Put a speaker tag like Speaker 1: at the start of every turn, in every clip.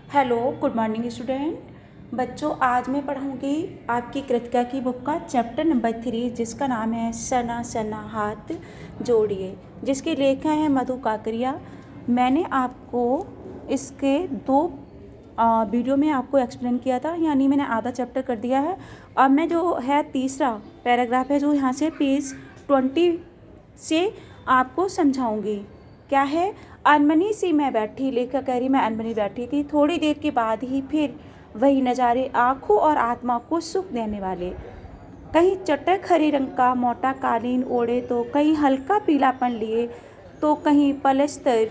Speaker 1: Hello, good morning student. बच्चों, आज मैं पढ़ाऊँगी आपकी कृतिका की बुक का चैप्टर नंबर 3, जिसका नाम है सना सना हाथ जोड़िए, जिसके लेखक हैं मधु काकरिया। मैंने आपको इसके दो वीडियो में आपको एक्सप्लेन किया था, यानी मैंने आधा चैप्टर कर दिया है। अब मैं जो है तीसरा पैराग्राफ है जो यहाँ से पेज 20 से आपको समझाऊंगी। क्या है? अनमनी सी मैं बैठी, लेखक कह रही मैं अनमनी बैठी थी, थोड़ी देर के बाद ही फिर वही नज़ारे आँखों और आत्मा को सुख देने वाले। कहीं चटक हरे रंग का मोटा कालीन ओढ़े तो कहीं हल्का पीलापन लिए तो कहीं पलस्तर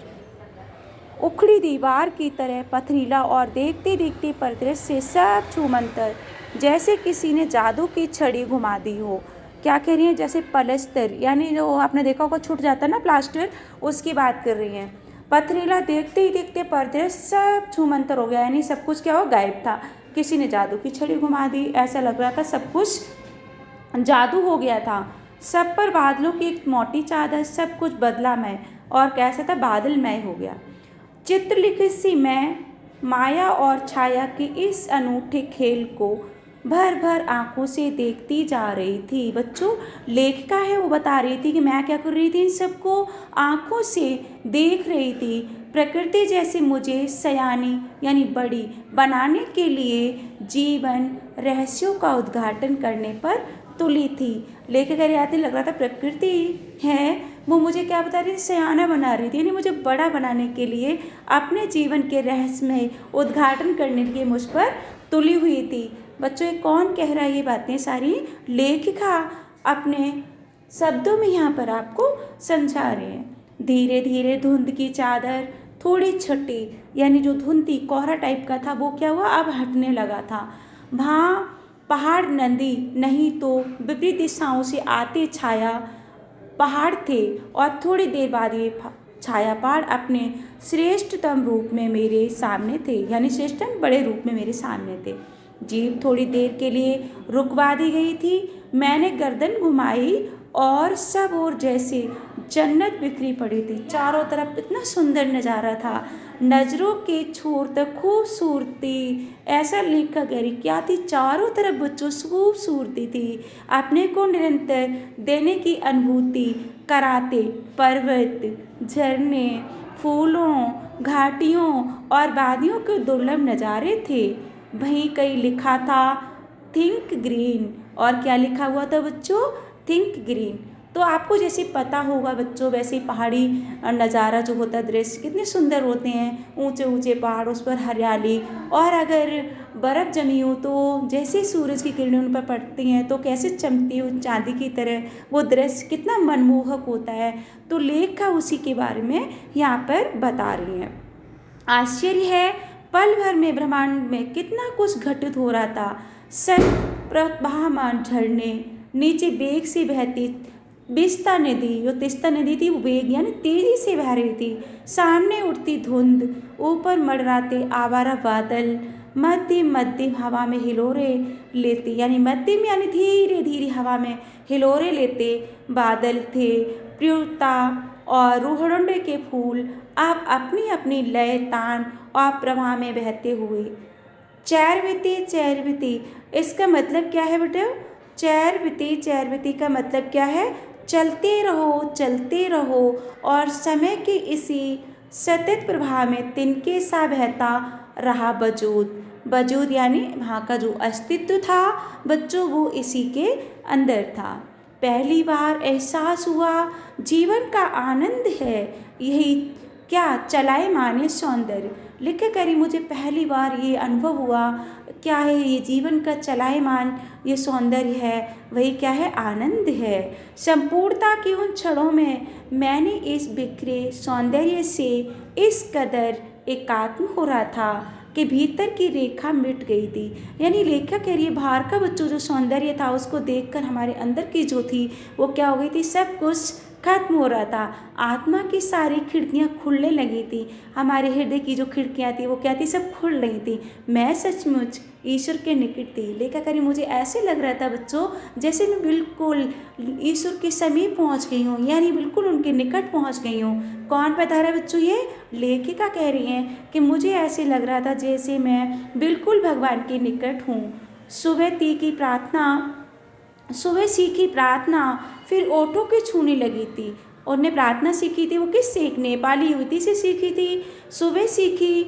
Speaker 1: उखड़ी दीवार की तरह पथरीला, और देखते देखते परिदृश्य सब छूमंतर, जैसे किसी ने जादू की छड़ी घुमा दी हो। क्या कह रही हैं? जैसे पलस्तर, यानी जो आपने देखा होगा छूट जाता है ना प्लास्टर, उसकी बात कर रही हैं। पथरीला, देखते ही देखते परिदृश्य सब छूमंतर हो गया, यानी सब कुछ क्या हो, गायब था। किसी ने जादू की छड़ी घुमा दी, ऐसा लग रहा था सब कुछ जादू हो गया था। सब पर बादलों की एक मोटी चादर, सब कुछ बदलामय और कैसा था, बादलमय हो गया। चित्रलिखित सी मैं माया और छाया के इस अनूठे खेल को भर भर आंखों से देखती जा रही थी। बच्चों, लेखिका है वो बता रही थी कि मैं क्या कर रही थी, इन सबको आंखों से देख रही थी। प्रकृति जैसे मुझे सयानी यानी बड़ी बनाने के लिए जीवन रहस्यों का उद्घाटन करने पर तुली थी। लेखिका आती लग रहा था प्रकृति है वो मुझे क्या बता रही थी, सयाना बना रही थी, यानी मुझे बड़ा बनाने के लिए अपने जीवन के रहस्यमय उद्घाटन करने के लिए मुझ पर तुली हुई थी। बच्चों, ये कौन कह रहा है ये बातें सारी? लेखिका अपने शब्दों में यहाँ पर आपको समझा रहे हैं। धीरे धीरे धुंध की चादर थोड़ी छटी, यानी जो धुंध थी, कोहरा टाइप का था, वो क्या हुआ, अब हटने लगा था। वहाँ पहाड़ नदी नहीं तो विपरीत दिशाओं से आते छाया पहाड़ थे, और थोड़ी देर बाद ये छाया पहाड़ अपने श्रेष्ठतम रूप में मेरे सामने थे, यानी श्रेष्ठतम बड़े रूप में मेरे सामने थे। जीभ थोड़ी देर के लिए रुकवा दी गई थी। मैंने गर्दन घुमाई और सब ओर जैसे जन्नत बिखरी पड़ी थी। चारों तरफ इतना सुंदर नज़ारा था, नज़रों के छोर तक खूबसूरती। ऐसा लेखक कह रही क्या थी, चारों तरफ बच्चों खूबसूरती थी। अपने को निरंतर देने की अनुभूति कराते पर्वत, झरने, फूलों, घाटियों और वादियों के दुर्लभ नज़ारे थे। वहीं कहीं लिखा था थिंक ग्रीन, और क्या लिखा हुआ था बच्चों, थिंक ग्रीन। तो आपको जैसे पता होगा बच्चों, वैसे पहाड़ी नज़ारा जो होता है, दृश्य कितने सुंदर होते हैं, ऊंचे ऊंचे पहाड़, उस पर हरियाली, और अगर बर्फ़ जमी हो तो जैसे सूरज की किरणें उन पर पड़ती हैं तो कैसे चमकती हो चांदी की तरह, वो दृश्य कितना मनमोहक होता है। तो लेखिका उसी के बारे में यहाँ पर बता रही हैं। आश्चर्य है, पल भर में ब्रह्मांड में कितना कुछ घटित हो रहा था। संत प्रवाहमान झरने, नीचे वेग से बहती बिस्ता नदी, जो तिस्ता नदी थी वो वेग यानी तेजी से बह रही थी। सामने उठती धुंध, ऊपर मंडराते आवारा बादल, मध्यम मध्यम हवा में हिलोरे लेते, यानी मध्यम यानी धीरे धीरे हवा में हिलोरे लेते बादल थे। प्रियता और रोहड़े के फूल अब अपनी अपनी लय, तान और प्रवाह में बहते हुए चैरविती, इसका मतलब क्या है बेटा? चैरविती का मतलब क्या है? चलते रहो, और समय के इसी सतत प्रवाह में तिनके सा बहता रहा वजूद, यानी वहाँ का जो अस्तित्व था बच्चों, वो इसी के अंदर था। पहली बार एहसास हुआ जीवन का आनंद है यही, क्या चलाए माने सौंदर्य। लिखा करी मुझे पहली बार ये अनुभव हुआ, क्या है ये जीवन का चलायमान ये सौंदर्य है, वही क्या है, आनंद है। संपूर्णता के उन क्षणों में मैंने इस बिखरे सौंदर्य से इस कदर एकात्म हो रहा था कि भीतर की रेखा मिट गई थी। यानी लेखक कह रही है बाहर का बच्चों जो सौंदर्य था उसको देखकर हमारे अंदर की जो थी वो क्या हो गई थी, सब कुछ खत्म हो रहा था। आत्मा की सारी खिड़कियां खुलने लगी थी। हमारे हृदय की जो खिड़कियां थी वो क्या थी, सब खुल रही थी। मैं सचमुच ईश्वर के निकट थी। लेखा करी मुझे ऐसे लग रहा था बच्चों जैसे मैं बिल्कुल ईश्वर के समीप पहुंच गई हूँ, यानी बिल्कुल उनके निकट पहुंच गई हूँ। कौन बता रहा है बच्चों, ये लेखिका कह रही हैं कि मुझे ऐसे लग रहा था जैसे मैं बिल्कुल भगवान के निकट हूँ। सुबह सीखी प्रार्थना, फिर ओठों के छूने लगी थी। उन्हें प्रार्थना सीखी थी, वो किससे, एक नेपाली युवती से सीखी थी। सुबह सीखी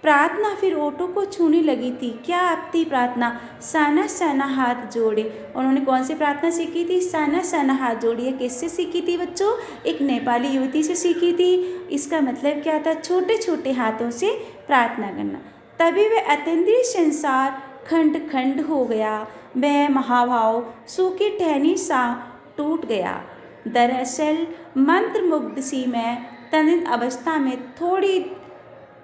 Speaker 1: प्रार्थना, फिर ओठों को छूने लगी थी। क्या आप थी प्रार्थना, सना सना हाथ जोड़े। उन्होंने कौन सी प्रार्थना सीखी थी, सना सना हाथ जोड़िए। किससे सीखी थी बच्चों, एक नेपाली युवती से सीखी थी। इसका मतलब क्या था, छोटे छोटे हाथों से प्रार्थना करना। तभी वह अतीन्द्रिय संसार खंड खंड हो गया। वह महाभाव सूखी टहनी सा टूट गया। दरअसल मंत्रमुग्ध सी मैं तन्नित अवस्था में थोड़ी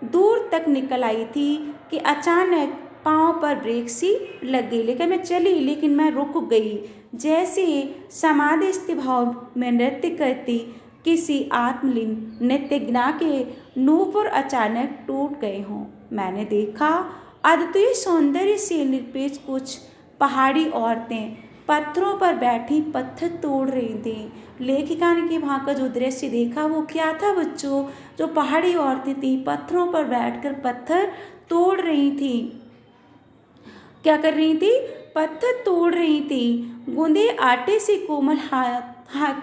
Speaker 1: दूर तक निकल आई थी कि अचानक पाँव पर ब्रेक सी लग गई। लेकिन मैं चली, लेकिन मैं रुक गई, जैसे समाधिस्थ भाव में नृत्य करती किसी आत्मलीन नृत्यज्ञा के नूपुर अचानक टूट गए हों। मैंने देखा अद्वितीय सौंदर्य से निरपेक्ष कुछ पहाड़ी औरतें पत्थरों पर बैठी पत्थर तोड़ रही थीं। लेखिका ने कि वहाँ का जो दृश्य देखा वो क्या था बच्चों, जो पहाड़ी औरतें थी पत्थरों पर बैठकर पत्थर तोड़ रही थी। क्या कर रही थी, पत्थर तोड़ रही थी। गूंदे आटे से कोमल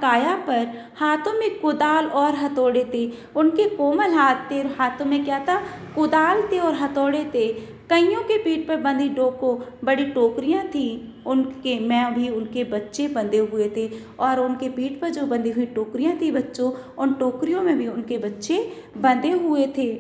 Speaker 1: काया पर हाथों में कुदाल और हथौड़े थे। उनके कोमल हाथ थे, हाथों में क्या था, कुदाल थे और हथौड़े थे। कईयों के पीठ पर बंधी डोको बड़ी टोकरियां थी। उनके मैं भी उनके बच्चे बंधे हुए थे, और उनके पीठ पर जो बंधी हुई टोकरियां थी बच्चों, उन टोकरियों में भी उनके बच्चे बंधे हुए थे।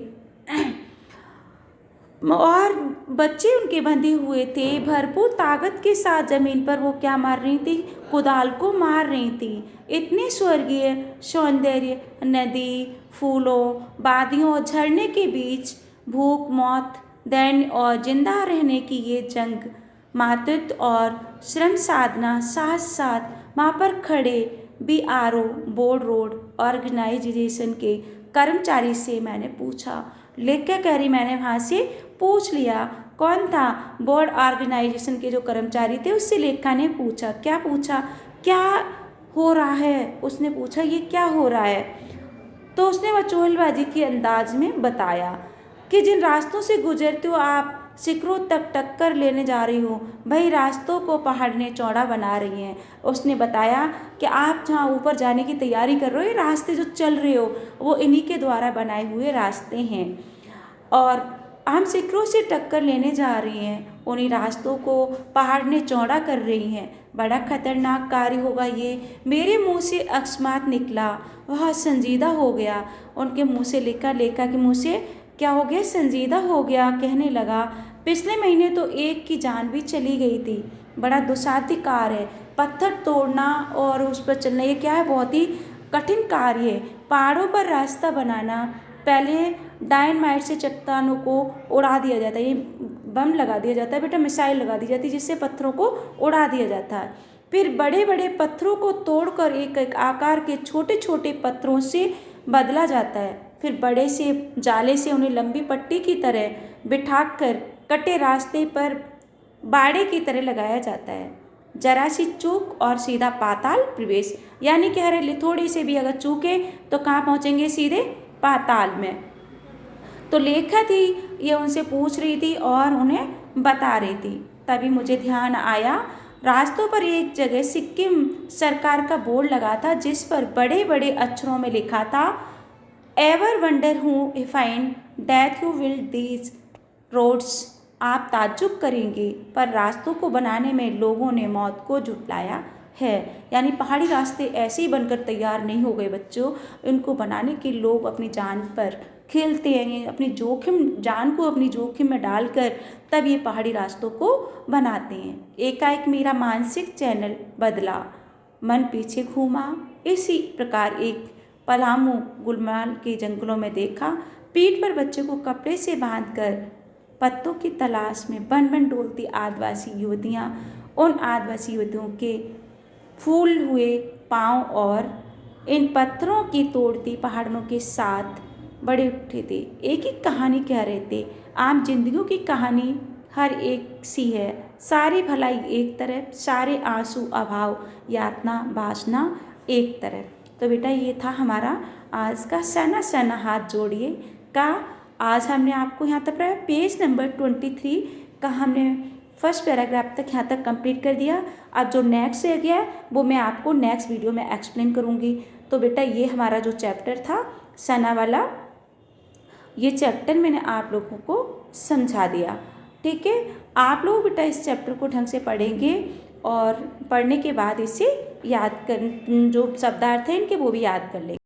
Speaker 1: और बच्चे उनके बंधे हुए थे। भरपूर ताकत के साथ जमीन पर वो क्या मार रही थी, कुदाल को मार रही थी। इतने स्वर्गीय सौंदर्य, नदी, फूलों, वादियों और झरने के बीच भूख, मौत, दैन्य और जिंदा रहने की ये जंग, मातृत्व और श्रम साधना साथ साथ वहाँ पर खड़े BRO बोर्ड रोड ऑर्गेनाइजेशन के कर्मचारी से मैंने पूछा। लेखिका कह रही मैंने वहाँ से पूछ लिया। कौन था, बोर्ड ऑर्गेनाइजेशन के जो कर्मचारी थे उससे लेखिका ने पूछा। क्या पूछा, क्या हो रहा है, उसने पूछा ये क्या हो रहा है। तो उसने वचोलबाजी के अंदाज में बताया कि जिन रास्तों से गुजरते हो आप शिखरों तक टक्कर लेने जा रही हो, वही रास्तों को पहाड़ ने चौड़ा बना रही हैं। उसने बताया कि आप जहाँ ऊपर जाने की तैयारी कर रहे हो, ये रास्ते जो चल रहे हो वो इन्हीं के द्वारा बनाए हुए रास्ते हैं, और हम शिखरों से टक्कर लेने जा रही हैं। उन्हीं रास्तों को पहाड़ ने चौड़ा कर रही हैं। बड़ा खतरनाक कार्य होगा ये, मेरे मुंह से अकस्मात निकला। वह संजीदा हो गया। उनके मुंह से लेखा के मुंह से क्या हो गया, संजीदा हो गया। कहने लगा, पिछले महीने तो एक की जान भी चली गई थी। बड़ा दुस्साध्य कार्य है, पत्थर तोड़ना और उस पर चलना, ये क्या है, बहुत ही कठिन कार्य है। पहाड़ों पर रास्ता बनाना, पहले डायनामाइट से चट्टानों को उड़ा दिया जाता है, ये बम लगा दिया जाता है बेटा, मिसाइल लगा दी जाती है जिससे पत्थरों को उड़ा दिया जाता है। फिर बड़े बड़े पत्थरों को तोड़कर एक एक आकार के छोटे छोटे पत्थरों से बदला जाता है। फिर बड़े से जाले से उन्हें लंबी पट्टी की तरह बिठाकर कटे रास्ते पर बाड़े की तरह लगाया जाता है। जरा सी चूक और सीधा पाताल प्रवेश, यानी कह रहे थोड़ी से भी अगर चूके तो कहाँ पहुँचेंगे, सीधे पाताल में। तो लेखा थी ये उनसे पूछ रही थी और उन्हें बता रही थी। तभी मुझे ध्यान आया, रास्तों पर एक जगह सिक्किम सरकार का बोर्ड लगा था जिस पर बड़े बड़े अक्षरों में लिखा था, ever wonder who if find death you will these roads. आप ताज्जुब करेंगे, पर रास्तों को बनाने में लोगों ने मौत को झुटलाया है। यानी पहाड़ी रास्ते ऐसे ही बनकर तैयार नहीं हो गए बच्चों, इनको बनाने के लोग अपनी जान पर खेलते हैं, अपनी जान को अपनी जोखिम में डालकर तब ये पहाड़ी रास्तों को बनाते हैं। एकाएक मेरा मानसिक चैनल बदला, मन पीछे घूमा। इसी प्रकार एक पलामू गुलमाल के जंगलों में देखा, पीठ पर बच्चे को कपड़े से बांधकर पत्तों की तलाश में बन बन डोलती आदिवासी युवतियाँ, उन आदिवासी युवतियों के फूल हुए पाँव और इन पत्थरों की तोड़ती पहाड़ों के साथ बड़े उठे थे। एक एक कहानी कह रहे थे। आम जिंदगियों की कहानी हर एक सी है। सारी भलाई एक तरफ, सारे आंसू अभाव यातना वासना एक तरफ। तो बेटा ये था हमारा आज का सना सना हाथ जोड़िए का। आज हमने आपको यहाँ तक पढ़ाया। पेज नंबर 23 का हमने फर्स्ट पैराग्राफ तक यहाँ तक कंप्लीट कर दिया। अब जो नेक्स्ट रह गया वो मैं आपको नेक्स्ट वीडियो में एक्सप्लेन करूँगी। तो बेटा ये हमारा जो चैप्टर था सना वाला, ये चैप्टर मैंने आप लोगों को समझा दिया। ठीक है, आप लोग बेटा इस चैप्टर को ढंग से पढ़ेंगे और पढ़ने के बाद इसे याद कर, जो शब्दार्थ है इनके वो भी याद कर लेंगे।